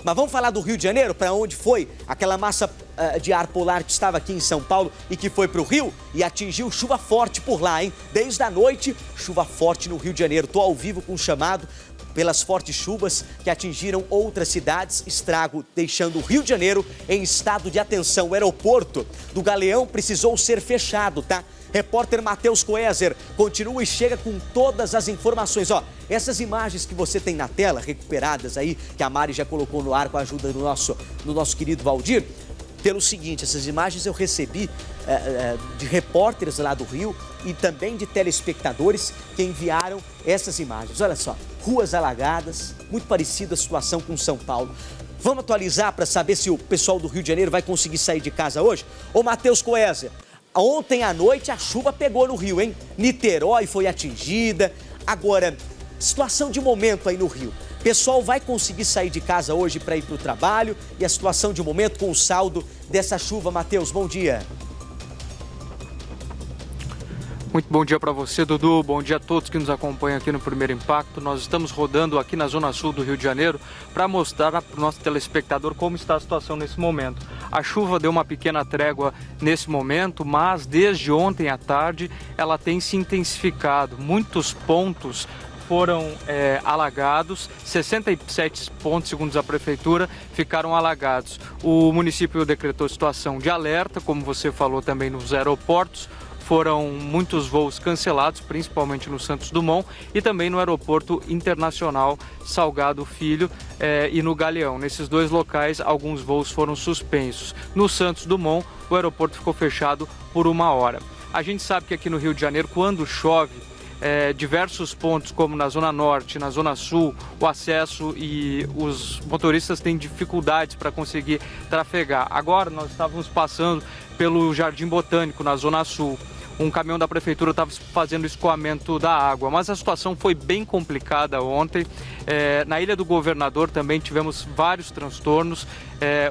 Mas vamos falar do Rio de Janeiro, para onde foi aquela massa de ar polar que estava aqui em São Paulo e que foi para o Rio e atingiu chuva forte por lá, hein? Desde a noite, chuva forte no Rio de Janeiro. Estou ao vivo com um chamado pelas fortes chuvas que atingiram outras cidades, estrago deixando o Rio de Janeiro em estado de atenção. O aeroporto do Galeão precisou ser fechado, tá? Repórter Matheus Coezer continua e chega com todas as informações. Ó, essas imagens que você tem na tela, recuperadas aí, que a Mari já colocou no ar com a ajuda do nosso querido Valdir, pelo seguinte, essas imagens eu recebi de repórteres lá do Rio e também de telespectadores que enviaram essas imagens. Olha só, ruas alagadas, muito parecida a situação com São Paulo. Vamos atualizar para saber se o pessoal do Rio de Janeiro vai conseguir sair de casa hoje? Ô, Matheus Coezer, ontem à noite a chuva pegou no Rio, hein? Niterói foi atingida. Agora, situação de momento aí no Rio. Pessoal vai conseguir sair de casa hoje para ir para o trabalho? E a situação de momento com o saldo dessa chuva, Matheus, bom dia. Muito bom dia para você, Dudu. Bom dia a todos que nos acompanham aqui no Primeiro Impacto. Nós estamos rodando aqui na Zona Sul do Rio de Janeiro para mostrar para o nosso telespectador como está a situação nesse momento. A chuva deu uma pequena trégua nesse momento, mas desde ontem à tarde ela tem se intensificado. Muitos pontos foram alagados, 67 pontos, segundo a Prefeitura, ficaram alagados. O município decretou situação de alerta, como você falou também nos aeroportos. Foram muitos voos cancelados, principalmente no Santos Dumont e também no Aeroporto Internacional Salgado Filho e no Galeão. Nesses dois locais, alguns voos foram suspensos. No Santos Dumont, o aeroporto ficou fechado por 1 hora. A gente sabe que aqui no Rio de Janeiro, quando chove, diversos pontos, como na Zona Norte, na Zona Sul, o acesso e os motoristas têm dificuldades para conseguir trafegar. Agora nós estávamos passando pelo Jardim Botânico, na Zona Sul. Um caminhão da prefeitura estava fazendo escoamento da água, mas a situação foi bem complicada ontem. Na Ilha do Governador também tivemos vários transtornos,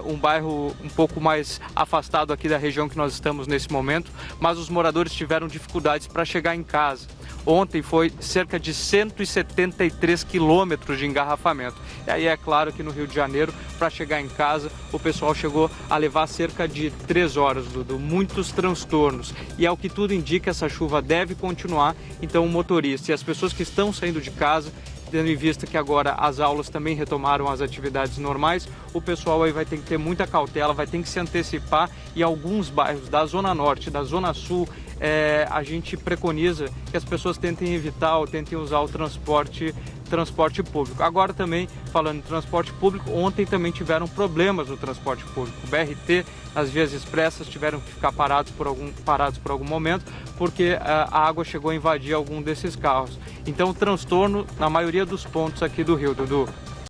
um bairro um pouco mais afastado aqui da região que nós estamos nesse momento, mas os moradores tiveram dificuldades para chegar em casa. Ontem foi cerca de 173 quilômetros de engarrafamento. E aí é claro que no Rio de Janeiro, para chegar em casa, o pessoal chegou a levar cerca de 3 horas, Dudu. Muitos transtornos. E ao que tudo indica, essa chuva deve continuar. Então o motorista e as pessoas que estão saindo de casa, tendo em vista que agora as aulas também retomaram as atividades normais, o pessoal aí vai ter que ter muita cautela, vai ter que se antecipar. E alguns bairros da Zona Norte, da Zona Sul, a gente preconiza que as pessoas tentem evitar ou tentem usar o transporte público. Agora também, falando em transporte público, ontem também tiveram problemas no transporte público. O BRT, as vias expressas tiveram que ficar parados por algum momento, porque a água chegou a invadir algum desses carros. Então, transtorno na maioria dos pontos aqui do Rio, Dudu.